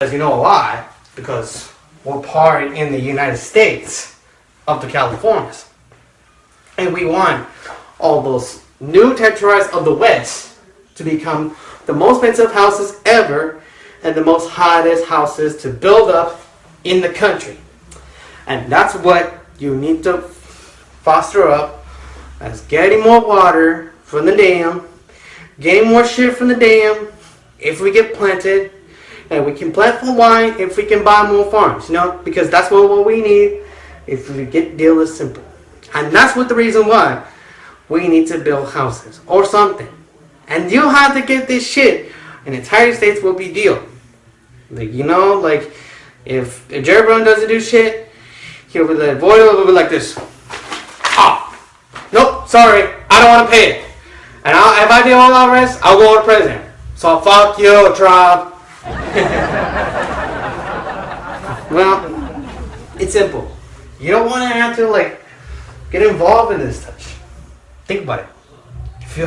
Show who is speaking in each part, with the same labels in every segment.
Speaker 1: As you know why? Because we're part in the United States of the Californians. And we want all those new territories of the West to become the most expensive houses ever and the most hottest houses to build up in the country. And that's what you need to foster up, as getting more water from the dam, getting more shit from the dam if we get planted, and we can plant more wine if we can buy more farms, because that's what we need if we get deal is simple. And that's what the reason why we need to build houses or something. And you have to get this shit, and the entire states will be deal. Like, if Jerry Brown doesn't do shit, he'll be like, will be like this. Oh, nope, sorry, I don't want to pay it. And if I do all that rest, I'll go to prison. So fuck you, Trump. Well, it's simple. You don't want to have to get involved in this touch. Think about it. If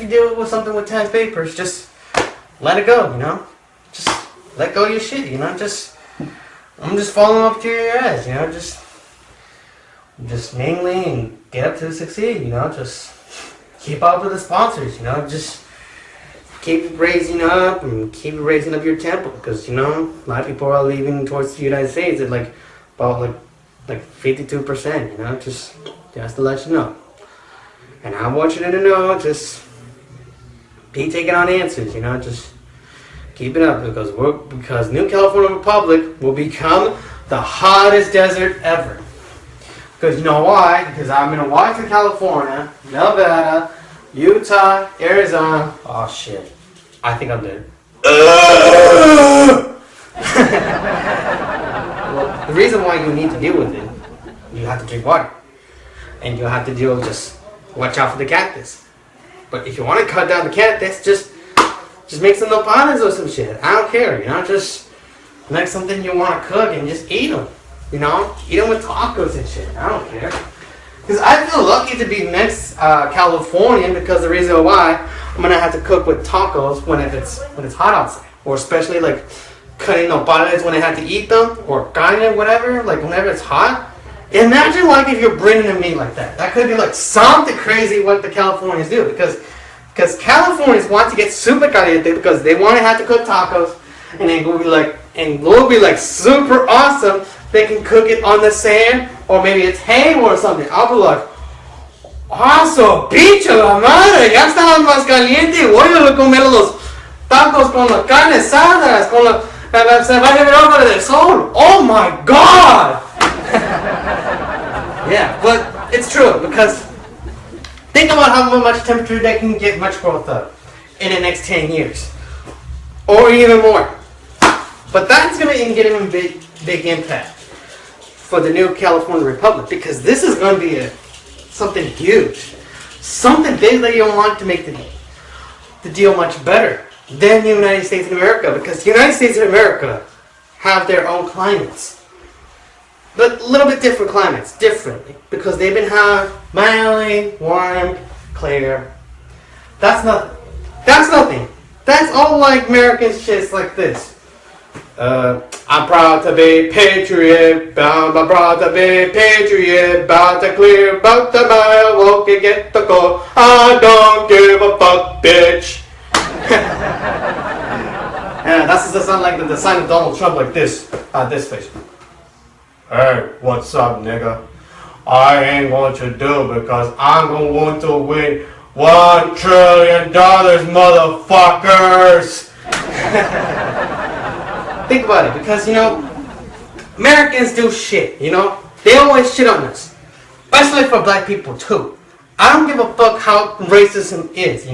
Speaker 1: you deal with something with 10 papers, just let it go, Just let go of your shit, I'm just following up to your ass, just mainly and get up to succeed, just keep up with the sponsors, just keep raising up and keep raising up your tempo, because a lot of people are leaving towards the United States at about 52%, just to let you know. And I want you to know, just be taking on answers, just keep it up, because New California Republic will become the hottest desert ever. Because you know why? Because I'm gonna walk to California, Nevada, Utah, Arizona. Oh shit. I think I'm dead. Well, the reason why you need to deal with it, you have to drink water. And you have to just watch out for the cactus. But if you want to cut down the cactus, just make some nopales or some shit. I don't care, just make something you want to cook and just eat them. Eat them with tacos and shit. I don't care. Because I feel lucky to be next Californian, because the reason why I'm gonna have to cook with tacos when it's hot outside, or especially cutting nopales when I have to eat them, or carne, whatever. Whenever it's hot. Imagine if you're bringing a meat like that. That could be something crazy what the Californians do, because Californians want to get super caliente because they want to have to cook tacos, and then it'll be super awesome. They can cook it on the sand, or maybe it's hay or something. I'll be like, ¡Aso, bicho, la madre! Ya estaba más caliente. Voy a comer los tacos con las carnes asadas, con se va a llevar del sol. Oh my God! Yeah, but it's true, because think about how much temperature they can get much growth up in the next 10 years, or even more. But that's going to get a big impact for the new California Republic, because this is going to be something huge, something big that you want to make the deal much better than the United States of America, because the United States of America have their own climates. But a little bit different climates, differently, because they've been mild, warm, clear. That's nothing. That's all American shits like this. I'm proud to be patriot, I'm proud to be patriot, about to clear, about the mile, walk and get the goal. I don't give a fuck, bitch. Yeah, that's the sound the sign of Donald Trump, this face. Hey, what's up, nigga? I ain't going to do, because I'm going to want to win $1 trillion, motherfuckers! Think about it, because, Americans do shit, They always shit on us. Especially for black people, too. I don't give a fuck how racism is,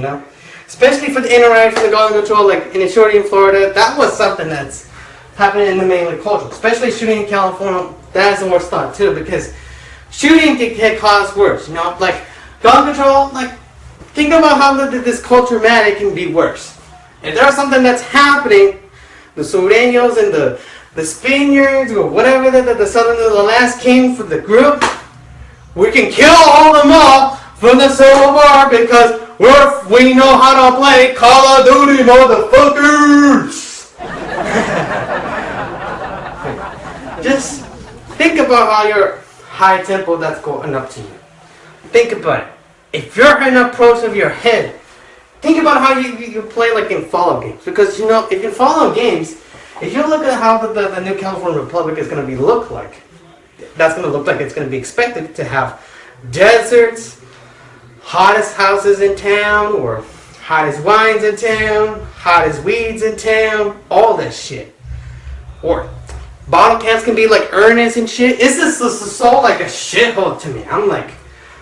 Speaker 1: Especially for the interaction, the gun control, in the shooting in Florida. That was something that's happening in the mainland culture. Especially shooting in California. That's the worst thought too, because shooting can cause worse, gun control, think about how this culture it can be worse. If there's something that's happening, the Sureños and the Spaniards, or whatever the southern the last king for the group, we can kill all them all from the Civil War, because we know how to play Call of Duty, motherfuckers! Just think about how your high tempo that's going up to you. Think about it. If you're in a approach of your head, think about how you play like in Fallout games. Because you know, if in Fallout games, if you look at how the new California Republic is going to be look like, that's going to look like it's going to be expected to have deserts, hottest houses in town, or hottest wines in town, hottest weeds in town, all that shit. Or bottle cans can be like earnest and shit. It's just so like a shithole to me. I'm like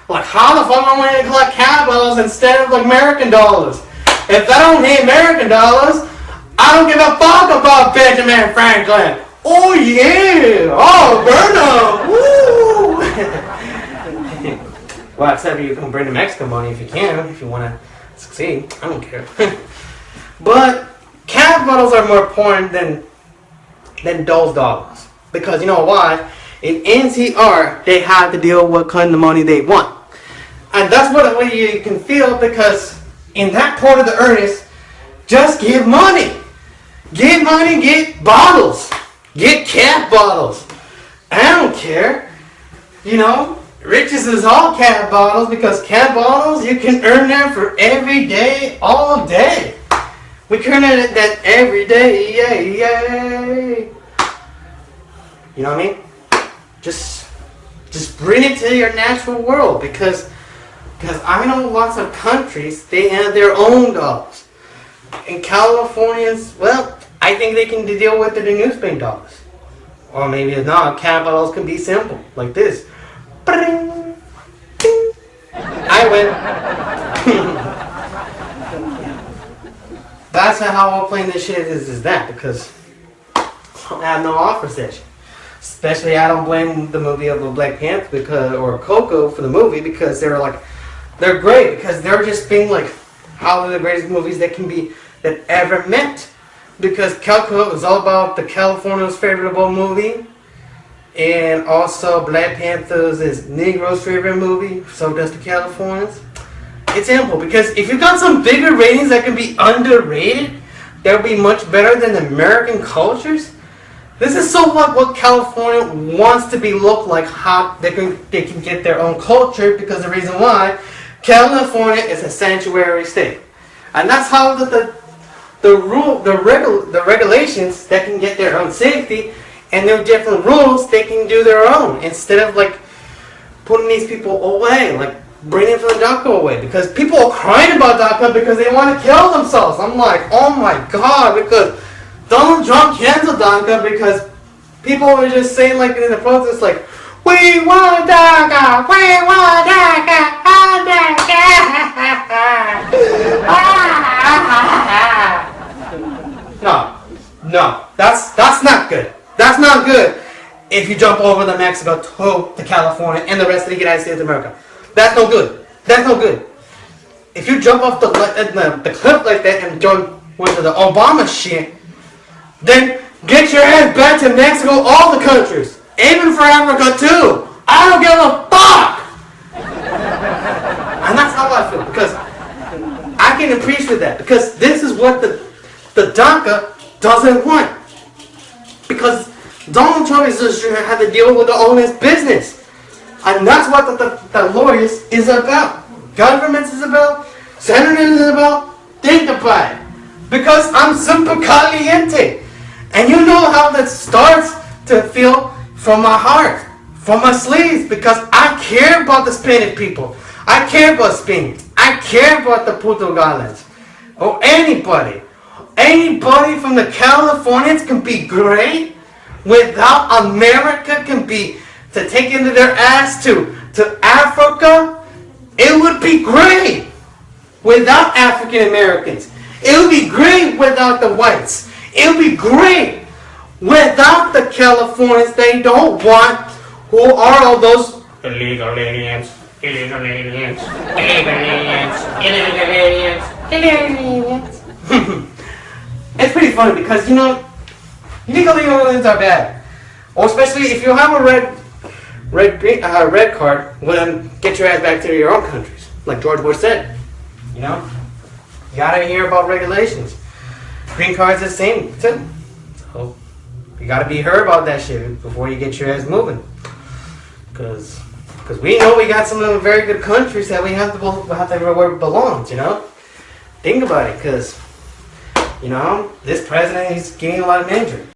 Speaker 1: how the fuck am I going to collect cat bottles instead of like American dollars? If I don't need American dollars, I don't give a fuck about Benjamin Franklin. Oh yeah! Oh, Berno! Woo! Well, except you can bring the Mexican money if you can, if you want to succeed. I don't care. But cat bottles are more important than those dollars. Because you know why? In NCR, they have to deal with what kind of money they want. And that's what you can feel, because in that part of the earnest, just give money. Get money, get bottles. Get cat bottles. I don't care. You know, riches is all cat bottles, because cat bottles, you can earn them for every day, all day. We can earn that every day, yay, yay. You know what I mean? Just bring it to your natural world, because I know lots of countries, they have their own dollars. And Californians, well, I think they can deal with it in New Spain dollars. Or maybe not. Cat bottles can be simple, like this. Bring, ding. I win. That's how I'm playing this shit is that, because I have no offer session. Especially, I don't blame the movie of Black Panther or Coco for the movie, because they're great, because they're just being like how are the greatest movies that ever met. Because Coco is all about the Californians' favorite movie, and also Black Panther's is Negro's favorite movie. So does the Californians. It's simple, because if you got some bigger ratings that can be underrated, they'll be much better than the American cultures. This is so what California wants to be look like, how they can get their own culture, because the reason why California is a sanctuary state, and that's how the regulations that can get their own safety, and their different rules they can do their own, instead of like putting these people away, like bringing the DACA away, because people are crying about DACA because they want to kill themselves. I'm like, oh my god, because Donald Trump canceled DACA because people were just saying like in the protest like, we want DACA, we want DACA, No, that's not good. That's not good. If you jump over the Mexico to California and the rest of the United States of America, that's no good. That's no good. If you jump off the cliff like that and join with the Obama shit, then get your ass back to Mexico, all the countries, even for Africa too. I don't give a fuck. And that's how I feel, because I can appreciate that, because this is what the DACA doesn't want. Because Donald Trump is just have to deal with all his business. And that's what the lawyers is about. Governments is about. Senators is about. Think about it. Because I'm super caliente. And you know how that starts to feel from my heart. From my sleeves. Because I care about the Spanish people. I care about Spain. I care about the Portugalians. Or anybody. Anybody from the Californians can be great without America can be to take into their ass to Africa. It would be great without African Americans. It would be great without the whites. It would be great without the Californians they don't want, who are all those illegal aliens, illegal aliens, illegal aliens, illegal aliens, illegal aliens. It's pretty funny because, you know, illegal aliens are bad. Or especially if you have a red card, well then get your ass back to your own countries. Like George Bush said. You know? You gotta hear about regulations. Green cards is the same too. So You gotta be heard about that shit before you get your ass moving. Cause we know we got some of the very good countries that we have to where it belongs, you know? Think about it, cause, you know, this president is getting a lot of injury.